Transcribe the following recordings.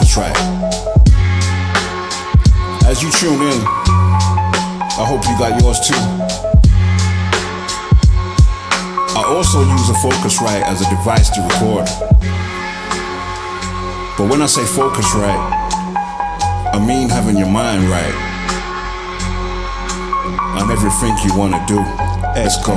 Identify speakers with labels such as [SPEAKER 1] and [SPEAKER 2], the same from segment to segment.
[SPEAKER 1] Focusrite. As you tune in, I hope you got yours too. I also use a Focusrite as a device to record. But when I say Focusrite, I mean having your mind right on everything you wanna do. Let's go.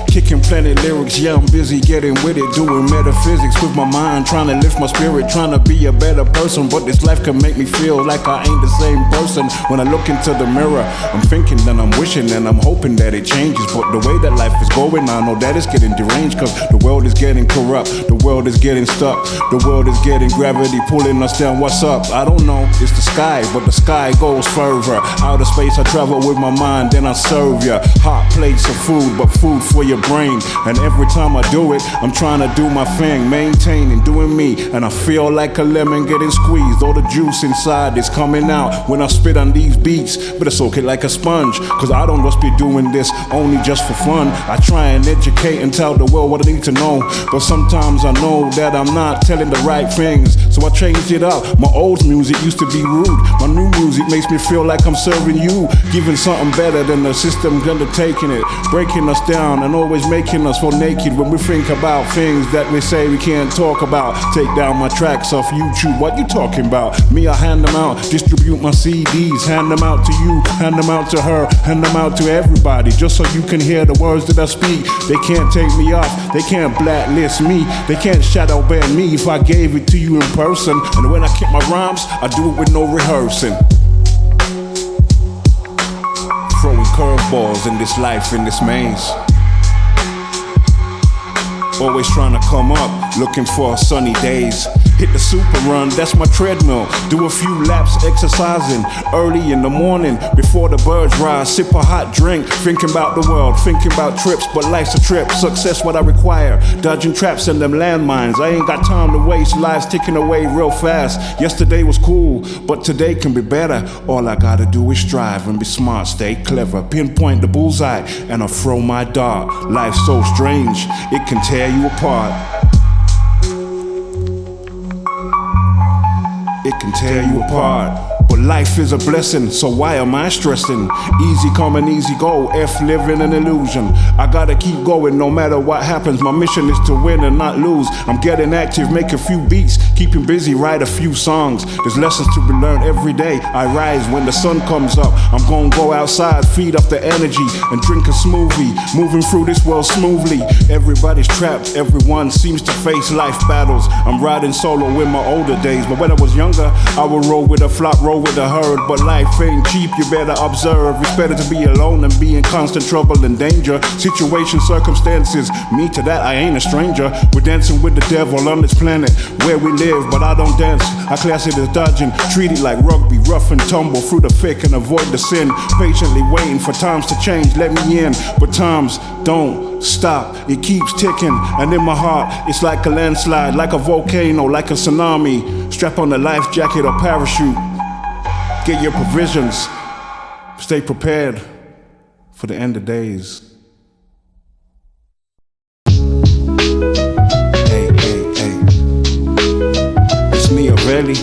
[SPEAKER 1] Kicking plenty lyrics, yeah, I'm busy getting with it, doing metaphysics with my mind, trying to lift my spirit, trying to be a better person. But this life can make me feel like I ain't the same person. When I look into the mirror, I'm thinking and I'm wishing and I'm hoping that it changes. But the way that life is going, I know that it's getting deranged, cause the world is getting corrupt, the world is getting stuck, the world is getting gravity pulling us down. What's up? I don't know, it's the sky, but the sky goes further. Outer space I travel with my mind, then I serve ya. Hot plates of food, but food for your brain. And every time I do it, I'm trying to do my thing, maintaining, doing me. And I feel like a lemon getting squeezed. All the juice inside is coming out when I spit on these beats. But it's okay like a sponge, cause I don't just be doing this only just for fun. I try and educate and tell the world what I need to know. But sometimes I know that I'm not telling the right things, so I changed it up. My old music used to be rude, my new music makes me feel like I'm serving you, giving something better than the system's undertaking it, breaking us down and always making us feel naked when we think about things that we say we can't talk about. Take down my tracks off YouTube, what you talking about? Me, I hand them out, distribute my CDs, hand them out to you, hand them out to her, hand them out to everybody, just so you can hear the words that I speak. They can't take me off, they can't blacklist me, they can't shadow ban me if I gave it to you in person. And when I kick my rhymes, I do it with no rehearsing. Throwing curveballs in this life, in this maze. Always trying to come up, looking for sunny days. Hit the super run, that's my treadmill. Do a few laps exercising early in the morning before the birds rise. Sip a hot drink, thinking about the world, thinking about trips. But life's a trip, success what I require. Dodging traps and them landmines, I ain't got time to waste. Life's ticking away real fast. Yesterday was cool, but today can be better. All I gotta do is strive and be smart, stay clever. Pinpoint the bullseye and I'll throw my dart. Life's so strange, it can tear you apart. It can tear you apart. But life is a blessing, so why am I stressing? Easy come and easy go, F living an illusion. I gotta keep going no matter what happens. My mission is to win and not lose. I'm getting active, make a few beats, keeping busy, write a few songs. There's lessons to be learned every day. I rise when the sun comes up. I'm gonna go outside, feed off the energy and drink a smoothie. Moving through this world smoothly. Everybody's trapped, everyone seems to face life battles. I'm riding solo in my older days, but when I was younger, I would roll with a flock, roll with a herd. But life ain't cheap, you better observe. It's better to be alone than be in constant trouble and danger. Situations, circumstances, me to that I ain't a stranger. We're dancing with the devil on this planet where we live, but I don't dance, I class it as dodging. Treat it like rugby, rough and tumble through the thick and avoid the sin. Patiently waiting for times to change, let me in. But times don't stop, it keeps ticking. And in my heart, it's like a landslide, like a volcano, like a tsunami. Strap on a life jacket or parachute. Get your provisions. Stay prepared for the end of days. Hey, hey, hey. It's Neoveli.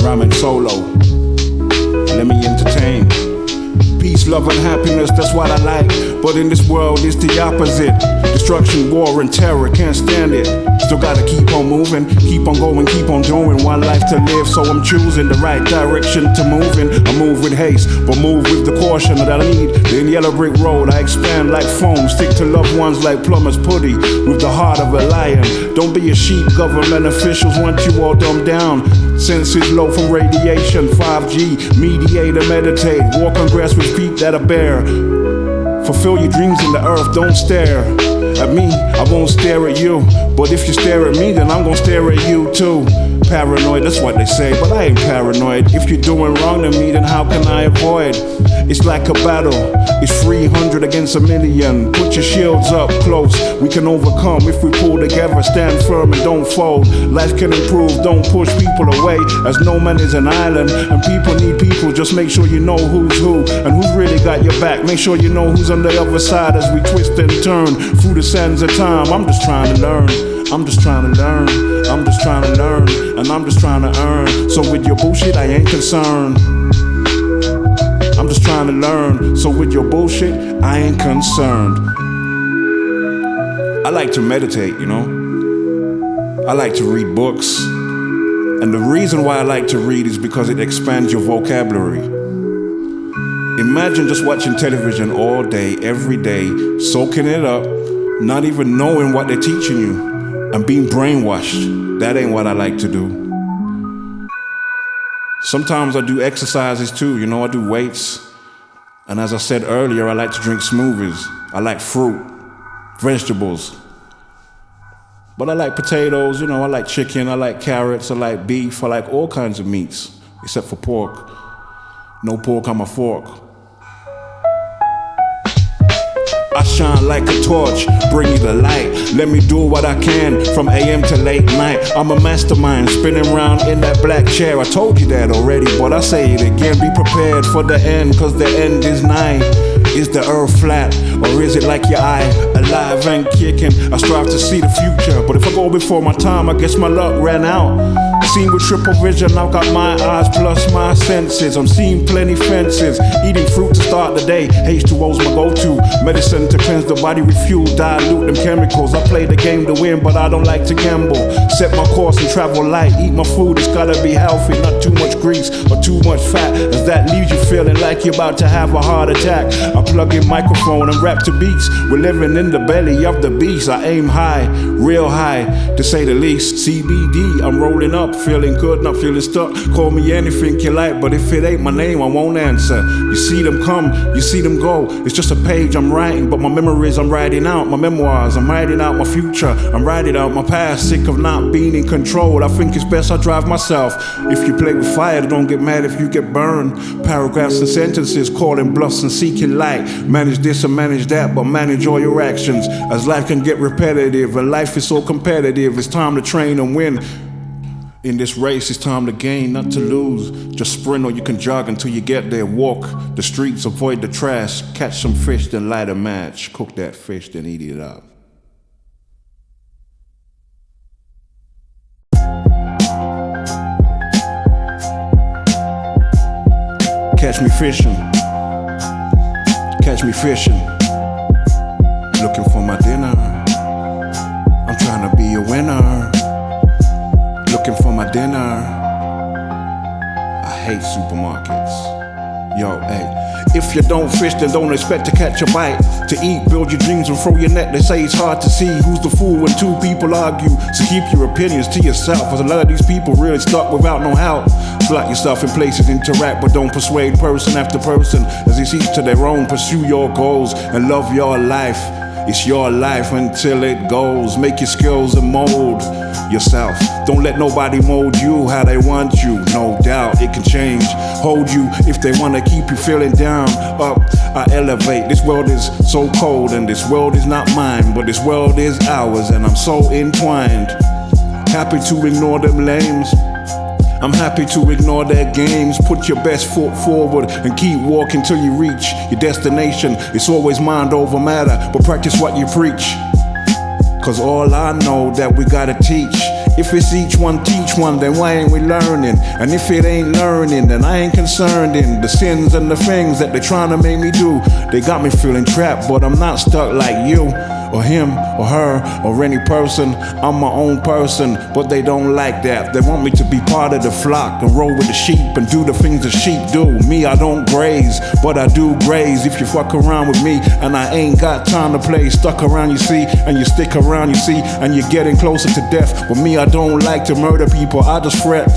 [SPEAKER 1] Rhyming solo. Let me entertain. Peace, love, and happiness, that's what I like. But in this world, it's the opposite. Destruction, war, and terror, can't stand it. Still gotta keep on moving, keep on going, keep on doing. One life to live, so I'm choosing the right direction to move in. I move with haste, but move with the caution that I need. In yellow brick road, I expand like foam. Stick to loved ones like plumber's putty, with the heart of a lion. Don't be a sheep, government officials want you all dumbed down. Senses low from radiation, 5G, mediator, meditate. Walk on grass with feet that are bare. Fulfill your dreams in the earth, don't stare at me, I won't stare at you. But if you stare at me, then I'm gonna stare at you too. Paranoid, that's what they say, but I ain't paranoid. If you're doing wrong to me, then how can I avoid? It's like a battle, it's 300 against a million. Put your shields up close, we can overcome if we pull together. Stand firm and don't fold. Life can improve, don't push people away, as no man is an island. And people need people, just make sure you know who's who and who's really got your back. Make sure you know who's on the other side as we twist and turn through the sands of time. I'm just trying to learn. I'm just trying to learn. I'm just trying to learn. And I'm just trying to earn. So with your bullshit, I ain't concerned. I'm just trying to learn. So with your bullshit, I ain't concerned. I like to meditate, you know. I like to read books. And the reason why I like to read is because it expands your vocabulary. Imagine just watching television all day, every day, soaking it up, not even knowing what they're teaching you, and being brainwashed. That ain't what I like to do. Sometimes I do exercises too, you know, I do weights. And as I said earlier, I like to drink smoothies. I like fruit, vegetables. But I like potatoes, you know, I like chicken, I like carrots, I like beef, I like all kinds of meats, except for pork. No pork on my fork. I shine like a torch, bring you the light. Let me do what I can from AM to late night. I'm a mastermind, spinning around in that black chair. I told you that already, but I say it again. Be prepared for the end, cause the end is nigh. Is the earth flat, or is it like your eye? Alive and kicking, I strive to see the future. But if I go before my time, I guess my luck ran out. Seen with triple vision, I've got my eyes plus my senses. I'm seeing plenty fences, eating fruit to start the day. H2O's my go-to, medicine to cleanse the body, refuel, dilute them chemicals. I play the game to win, but I don't like to gamble. Set my course and travel light, eat my food, it's gotta be healthy. Not too much grease or too much fat, as that leaves you feeling like you're about to have a heart attack. I plug in microphone and rap to beats. We're living in the belly of the beast. I aim high, real high, to say the least. CBD, I'm rolling up, feeling good, not feeling stuck. Call me anything you like, but if it ain't my name, I won't answer. You see them come, you see them go. It's just a page I'm writing, but my memories I'm writing out. My memoirs, I'm writing out my future. I'm writing out my past, sick of not being in control. I think it's best I drive myself. If you play with fire, don't get mad if you get burned. Paragraphs and sentences, calling bluffs and seeking light. Manage this and manage that, but manage all your actions, as life can get repetitive and life is so competitive. It's time to train and win. In this race, it's time to gain, not to lose. Just sprint or you can jog until you get there. Walk the streets, avoid the trash. Catch some fish, then light a match. Cook that fish, then eat it up. Catch me fishing. Catch me fishing. Looking for my dinner. I'm trying to be a winner. Looking for my dinner. I hate supermarkets. Yo, hey. If you don't fish, then don't expect to catch a bite. To eat, build your dreams and throw your net. They say it's hard to see who's the fool when two people argue. So keep your opinions to yourself, cause a lot of these people really stuck without no help. Slot yourself in places, interact, but don't persuade person after person. As it's each to their own, pursue your goals and love your life. It's your life until it goes. Make your skills and mold yourself. Don't let nobody mold you how they want you. No doubt it can change. Hold you if they want to keep you feeling down. Up, I elevate. This world is so cold and this world is not mine, but this world is ours and I'm so entwined. Happy to ignore them lames. I'm happy to ignore their games. Put your best foot forward and keep walking till you reach your destination. It's always mind over matter, but practice what you preach. Cause all I know that we gotta teach. If it's each one teach one, then why ain't we learning? And if it ain't learning, then I ain't concerned in the sins and the things that they're trying to make me do. They got me feeling trapped, but I'm not stuck like you. Or him, or her, or any person. I'm my own person, but they don't like that. They want me to be part of the flock and roll with the sheep and do the things the sheep do. Me, I don't graze, but I do graze. If you fuck around with me and I ain't got time to play, stuck around you see, and you stick around you see, and you're getting closer to death. With me, I don't like to murder people, I just fret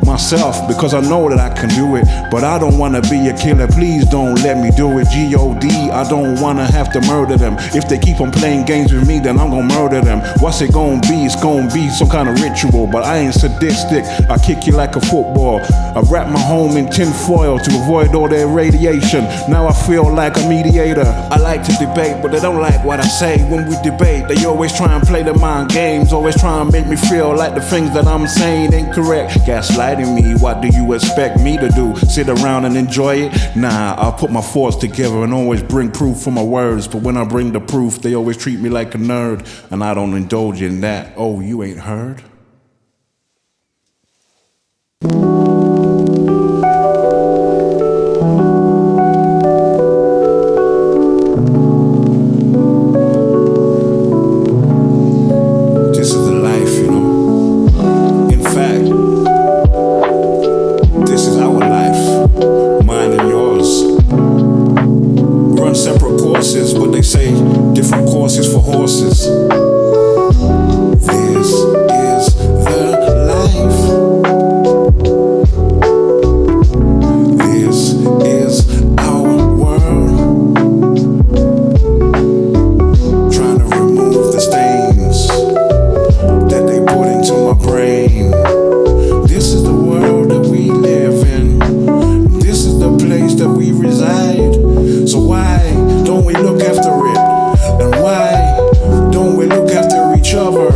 [SPEAKER 1] myself because I know that I can do it, but I don't wanna be a killer. Please don't let me do it. G.O.D. I don't wanna have to murder them. If they keep on playing games with me, then I'm gonna murder them. What's it gonna be? It's gonna be some kind of ritual, but I ain't sadistic. I kick you like a football. I wrap my home in tin foil to avoid all their radiation. Now I feel like a mediator. I like to debate, but they don't like what I say. When we debate, they always try and play the mind games, always try and make me feel like the things that I'm saying ain't correct. Gaslighting destroy me. What do you expect me to do? Sit around and enjoy it? Nah, I'll put my thoughts together and always bring proof for my words. But when I bring the proof, they always treat me like a nerd, and I don't indulge in that. Oh, you ain't heard? But they say different courses for horses. This is the life. This is our world. Trying to remove the stains that they put into my brain. This is the world that we live in. This is the place that we reside. So why don't we look after it? And why don't we look after each other?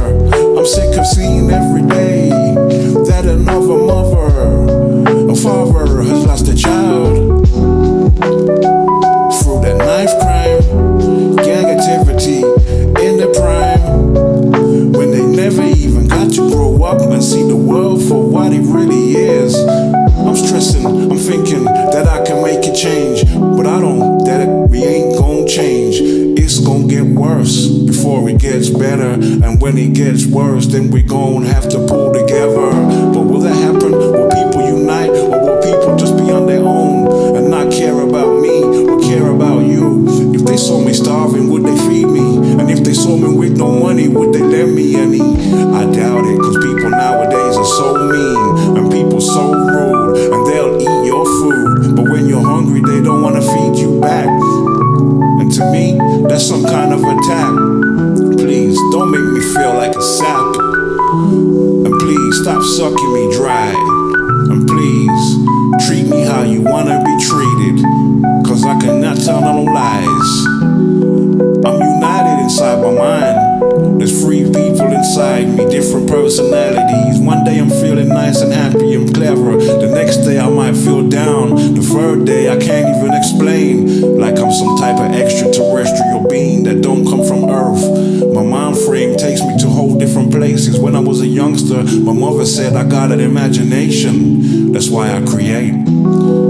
[SPEAKER 1] I'm sick of seeing every day that another mother or father has lost a child through that knife crime, gang activity in the prime, when they never even got to grow up and see the world for what it really is. I'm stressing, I'm thinking that I can make it change, but I don't, that we ain't gon' change. It's gon' get worse before it gets better, and when it gets worse, then we gon' have to pull together. But will that happen? Will people unite, or will people just be on their own and not care about me or care about you? If they saw me starving, would they feed me? And if they saw me with no money, would they lend me any? I doubt it, cause people nowadays are so mean, and people so rude, and they'll eat your food, but when you're hungry, they don't wanna feed you back. And to me, that's some kind of attack. Please, don't make me feel like a sap. And please, stop sucking me dry. And please, treat me how you wanna be treated, cause I cannot tell no lies. I'm united inside my mind. There's free people inside me, different personalities. One day I'm feeling nice and happy and clever. The next day I might feel down. The third day I can't even explain, like I'm some type of extraterrestrial being that don't come from Earth. My mind frame takes me to whole different places. When I was a youngster, my mother said I got an imagination. That's why I create.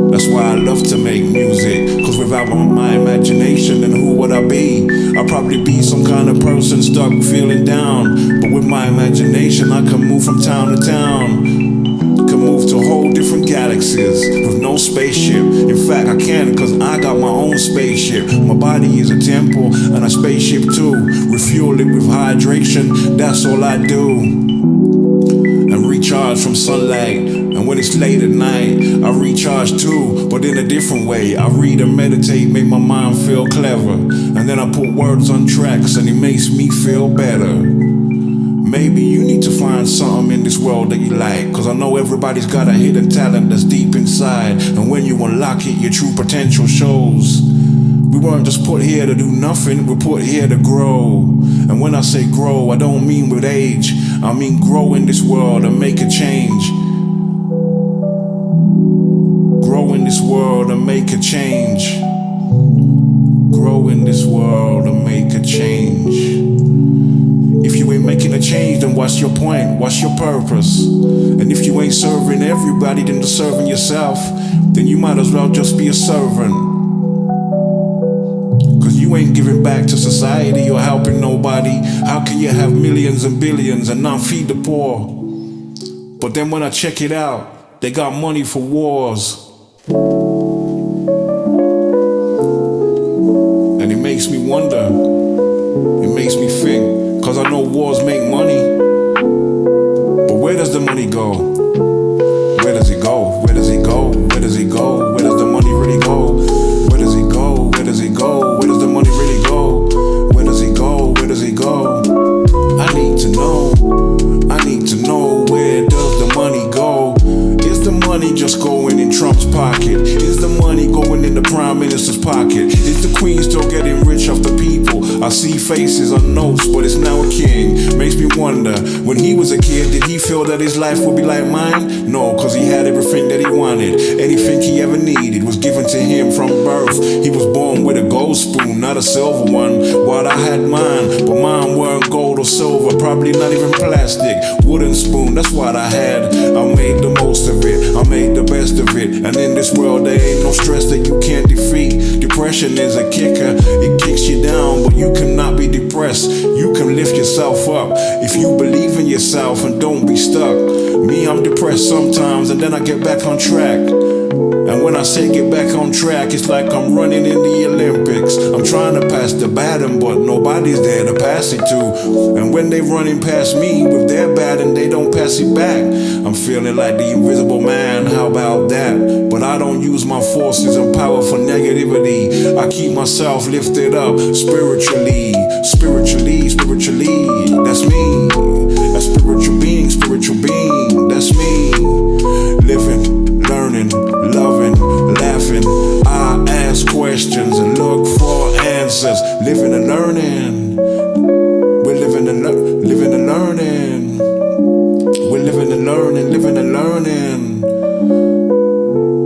[SPEAKER 1] That's why I love to make music, cause without my imagination, then who would I be? I'd probably be some kind of person stuck feeling down. But with my imagination, I can move from town to town, can move to whole different galaxies with no spaceship. In fact, I can, cause I got my own spaceship. My body is a temple and a spaceship too. Refuel it with hydration, that's all I do. And recharge from sunlight. And when it's late at night, I recharge too, but in a different way. I read and meditate, make my mind feel clever, and then I put words on tracks and it makes me feel better. Maybe you need to find something in this world that you like, cause I know everybody's got a hidden talent that's deep inside, and when you unlock it, your true potential shows. We weren't just put here to do nothing, we're put here to grow. And when I say grow, I don't mean with age, I mean grow in this world and make a change. Grow in this world and make a change. Grow in this world and make a change. If you ain't making a change, then what's your point? What's your purpose? And if you ain't serving everybody, then you're serving yourself, then you might as well just be a servant. Cause you ain't giving back to society or helping nobody. How can you have millions and billions and not feed the poor? But then when I check it out, they got money for wars. And it makes me wonder, it makes me think, cause I know wars make money. But where does the money go? Where does it go? Where does it go? Where does it go? Where does the money really go? Where does it go? Where does it go? Where does the money really go? Where does it go? Where does it go? I need to know. I need to know, where does the money go? Is the money just going in Trump's pocket? Is the money going in the Prime Minister's pocket? Is the Queen still getting rich off the people? I see faces on notes, but it's now a king. Makes me wonder, when he was a kid, did he feel that his life would be like mine? No, cause he had everything that he wanted. Anything he ever needed was given to him from birth. He was born with a gold spoon, not a silver one. While I had mine, but mine weren't gold or silver, probably not even plastic. Wooden spoon, that's what I had. I made the most of it, I made the best of it. And in this world there ain't no stress that you can't defeat. Depression is a kicker, it kicks you down, but you cannot be depressed. You can lift yourself up if you believe in yourself and don't be stuck. Me, I'm depressed sometimes and then I get back on track. And when I say get back on track, it's like I'm running in the Olympics. I'm trying to pass the baton, but nobody's there to pass it to. And when they running past me with their baton, they don't pass it back. I'm feeling like the invisible man, how about that? But I don't use my forces and power for negativity. I keep myself lifted up spiritually. Spiritually, that's me. A spiritual being, that's me. Living, learning, loving, laughing. I ask questions and look for answers. Living and learning. We're living and learning. We're living and learning.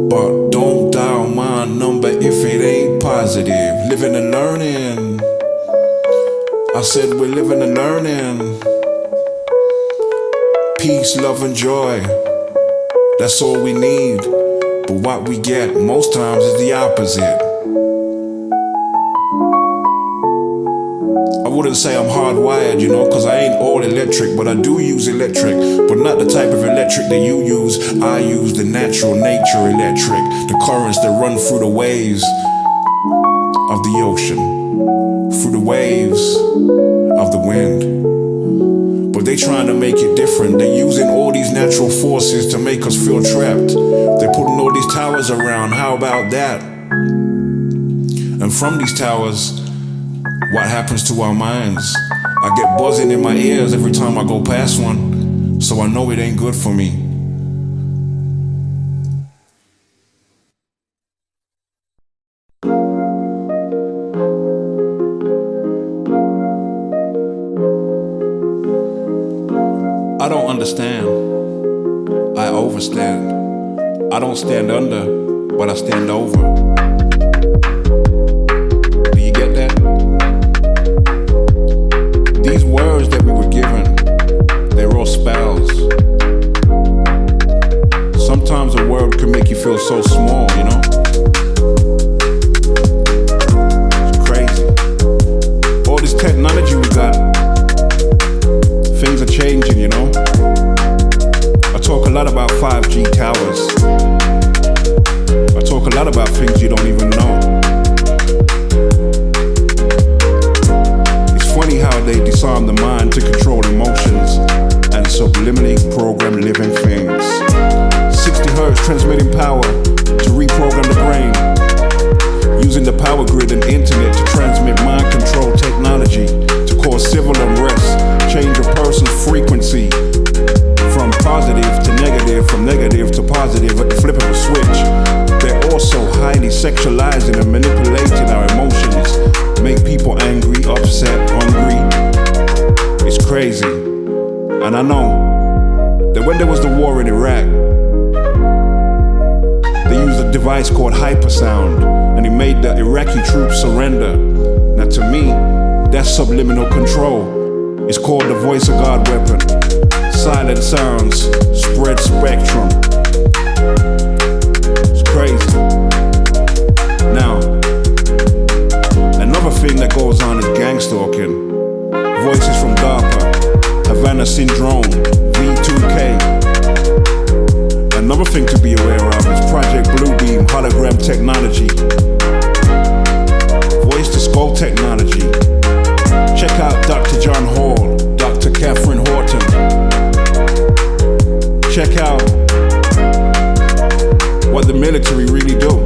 [SPEAKER 1] But don't dial my number if it ain't positive. Living and learning. I said we're living and learning. Peace, love, and joy. That's all we need. But what we get most times is the opposite. I wouldn't say I'm hardwired, cause I ain't all electric, but I do use electric, but not the type of electric that you use. I use the natural nature electric, the currents that run through the waves of the ocean, through the waves of the wind. But they trying to make it different. They're using all these natural forces to make us feel trapped. They're putting all these towers around. How about that? And from these towers, what happens to our minds? I get buzzing in my ears every time I go past one, so I know it ain't good for me. I don't understand, I overstand. I don't stand under, but I stand over. Do you get that? These words that we were given, they're all spells. Sometimes a word can make you feel so small, It's crazy. All this technology we got, things are changing, I talk a lot about 5G towers. I talk a lot about things you don't even know. It's funny how they disarm the mind to control emotions and subliminally program living things. 60 hertz transmitting power to reprogram the brain. Using the power grid and internet to transmit mind control technology to cause civil unrest. Change a person's frequency from positive to negative, from negative to positive at the flip of a switch. They're also highly sexualizing and manipulating our emotions, make people angry, upset, hungry. It's crazy. And I know that when there was the war in Iraq, they used a device called hypersound, and it made the Iraqi troops surrender. Now to me, that's subliminal control. It's called the voice of God weapon. Silent sounds, spread spectrum. It's crazy. Now, another thing that goes on is gang stalking. Voices from DARPA, Havana Syndrome, V2K. Another thing to be aware of is Project Bluebeam hologram technology. Voice to skull technology. Check out Dr. John Hall, Dr. Catherine Horton. Check out what the military really do.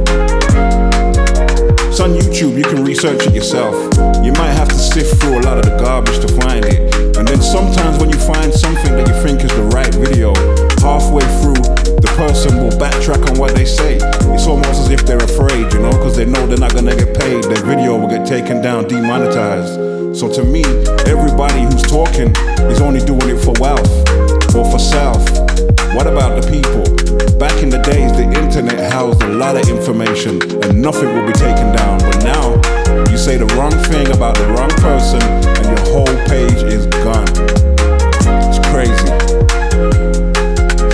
[SPEAKER 1] It's on YouTube, you can research it yourself. You might have to sift through a lot of the garbage to find it. And then sometimes when you find something that you think is the right video, halfway through, the person will backtrack on what they say. It's almost as if they're afraid, because they know they're not gonna get paid. Their video will get taken down, demonetized. me, everybody who's talking is only doing it for wealth or for self. What about the people? Back in the days, the internet housed a lot of information and nothing will be taken down. But now, you say the wrong thing about the wrong person and your whole page is gone. It's crazy.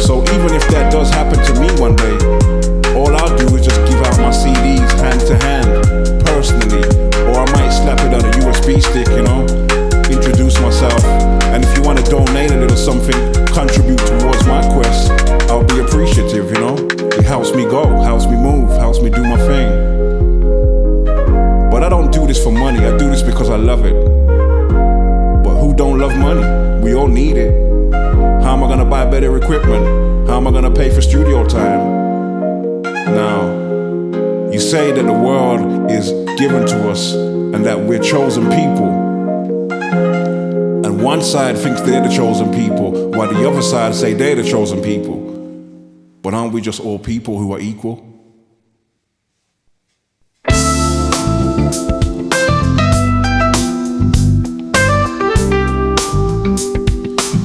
[SPEAKER 1] So even if that does happen to me one day, all I'll do is just give out my CDs hand to hand, personally. Or I might slap it on a USB stick, you know, introduce myself. And if you want to donate a little something, contribute towards my quest, I'll be appreciative, you know. It helps me go, helps me move, helps me do my thing. But I don't do this for money, I do this because I love it. But who don't love money? We all need it. How am I gonna buy better equipment? How am I gonna pay for studio time? Now, you say that the world is given to us and that we're chosen people. And one side thinks they're the chosen people, while the other side say they're the chosen people. But aren't we just all people who are equal?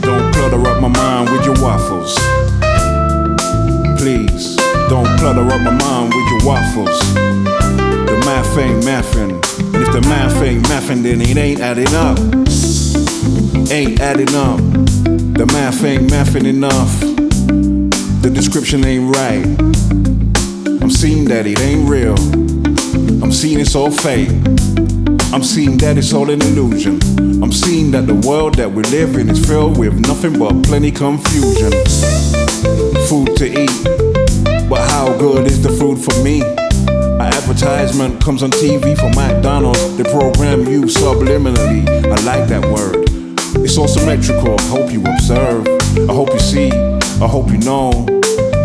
[SPEAKER 1] Don't clutter up my mind with your waffles. Please, don't clutter up my mind with your waffles. The math ain't mathin', and if the math ain't mathin', then it ain't adding up. Ain't adding up. The math ain't mathin' enough. The description ain't right. I'm seeing that it ain't real. I'm seeing it's all fake. I'm seeing that it's all an illusion. I'm seeing that the world that we live in is filled with nothing but plenty confusion. Food to eat, but how good is the food for me? An advertisement comes on TV for McDonald's. They program you subliminally. I like that word. It's all symmetrical. I hope you observe. I hope you see. I hope you know.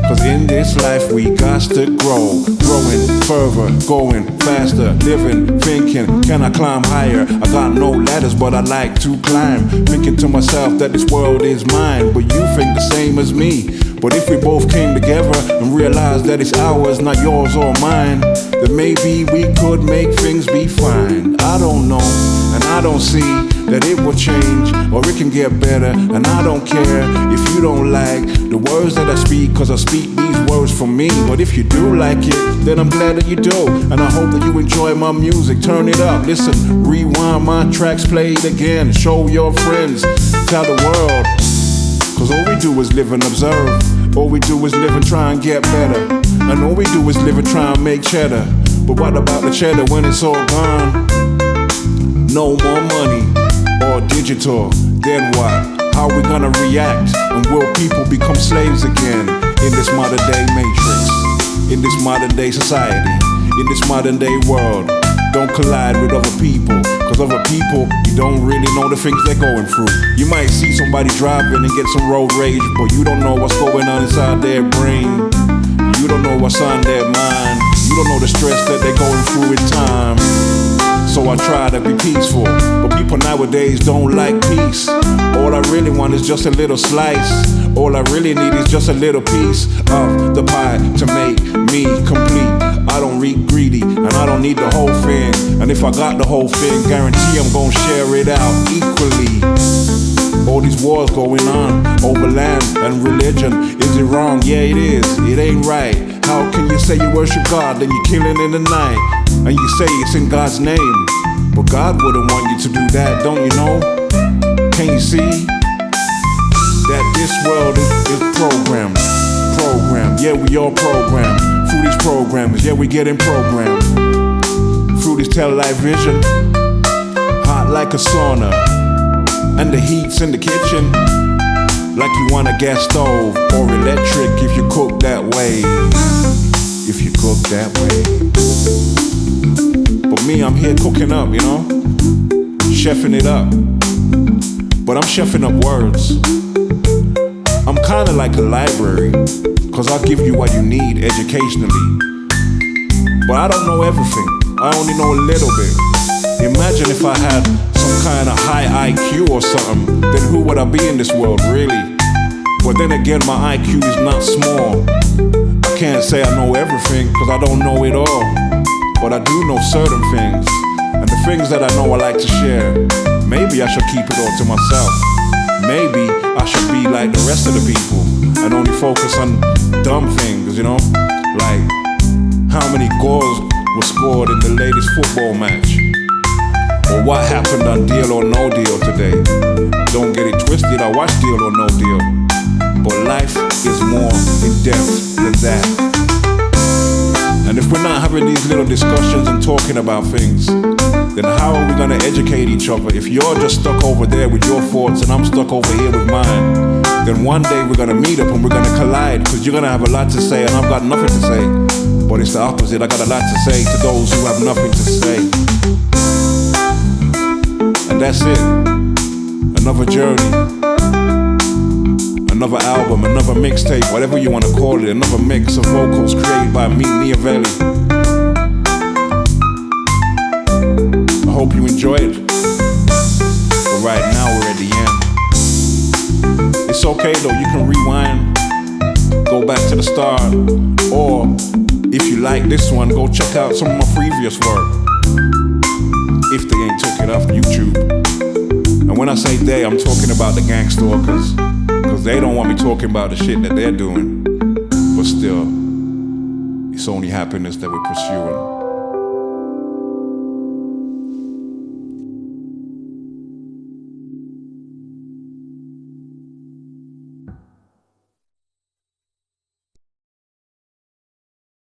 [SPEAKER 1] Cause in this life we got to grow. Growing further, going faster, living, thinking, can I climb higher? I got no ladders but I like to climb. Thinking to myself that this world is mine, but you think the same as me. But if we both came together and realized that it's ours, not yours or mine, then maybe we could make things be fine. I don't know, and I don't see that it will change or it can get better. And I don't care if you don't like the words that I speak, cause I speak these words for me. But if you do like it, then I'm glad that you do. And I hope that you enjoy my music. Turn it up, listen, rewind my tracks, play it again. Show your friends, tell the world. Cause all we do is live and observe. All we do is live and try and get better. And all we do is live and try and make cheddar. But what about the cheddar when it's all gone? No more money or digital, then what? How we gonna react? And will people become slaves again in this modern day matrix? In this modern day society? In this modern day world? Don't collide with other people, cause other people, you don't really know the things they're going through. You might see somebody driving and get some road rage, but you don't know what's going on inside their brain. You don't know what's on their mind. You don't know the stress that they're going through in time. So I try to be peaceful, but people nowadays don't like peace. All I really want is just a little slice. All I really need is just a little piece of the pie to make me complete. I don't read greedy, and I don't need the whole thing. And if I got the whole thing, guarantee I'm gonna share it out equally. All these wars going on over land and religion. Is it wrong? Yeah, it is. It ain't right. How can you say you worship God, then you're killing in the night? And you say it's in God's name, but God wouldn't want you to do that, don't you know? Can you see that this world is programmed? Programmed, yeah, we all programmed. Through these programs, yeah, we getting programmed. Through this television, hot like a sauna. And the heat's in the kitchen, like you want a gas stove or electric if you cook that way. If you cook that way. But me, I'm here cooking up, you know? Chefing it up. But I'm chefing up words. I'm kinda like a library, cause I'll give you what you need educationally. But I don't know everything, I only know a little bit. Imagine if I had some kind of high IQ or something, then who would I be in this world, really? But then again, my IQ is not small. I can't say I know everything, cause I don't know it all. But I do know certain things. And the things that I know I like to share, maybe I should keep it all to myself. Maybe I should be like the rest of the people and only focus on dumb things, you know? Like how many goals were scored in the latest football match, or what happened on Deal or No Deal today. Don't get it twisted, I watch Deal or No Deal, but life is more in depth than that. And if we're not having these little discussions and talking about things, then how are we gonna educate each other? If you're just stuck over there with your thoughts and I'm stuck over here with mine, then one day we're gonna meet up and we're gonna collide, because you're gonna have a lot to say and I've got nothing to say. But it's the opposite, I got a lot to say to those who have nothing to say. And that's it. Another journey, another album, another mixtape, whatever you want to call it, another mix of vocals created by me, Neoveli. I hope you enjoy it. But right now we're at the end. It's okay though, you can rewind, go back to the start, or if you like this one, go check out some of my previous work, if they ain't took it off YouTube. And when I say they, I'm talking about the gang stalkers, because they don't want me talking about the shit that they're doing. But still, it's only happiness that we're pursuing.